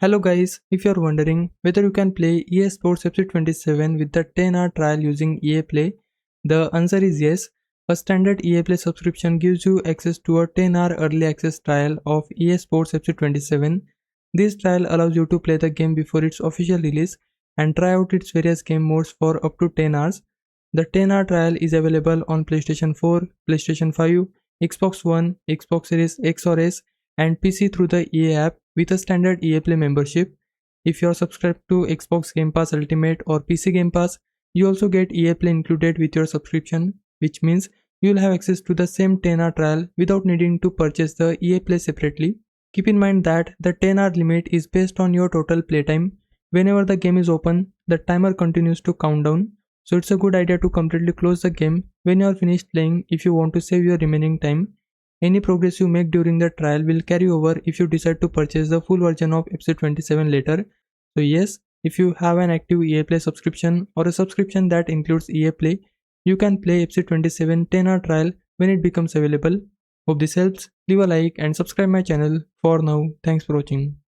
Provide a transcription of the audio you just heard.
Hello guys, if you are wondering whether you can play EA Sports FC 27 with the 10-hour trial using EA Play, the answer is yes. A standard EA Play subscription gives you access to a 10-hour early access trial of EA Sports FC 27. This trial allows you to play the game before its official release and try out its various game modes for up to 10 hours. The 10-hour trial is available on PlayStation 4, PlayStation 5, Xbox One, Xbox Series X or S, and PC through the EA app with a standard EA Play membership. If you are subscribed to Xbox Game Pass Ultimate or PC Game Pass, you also get EA Play included with your subscription, which means you'll have access to the same 10-hour trial without needing to purchase the EA Play separately. Keep in mind that the 10-hour limit is based on your total playtime. Whenever the game is open, the timer continues to count down, so it's a good idea to completely close the game when you are finished playing if you want to save your remaining time. Any progress you make during the trial will carry over if you decide to purchase the full version of FC 27 later. So yes, if you have an active EA Play subscription or a subscription that includes EA Play, you can play FC 27 10-hour trial when it becomes available. Hope this helps. Leave a like and subscribe my channel. For now, thanks for watching.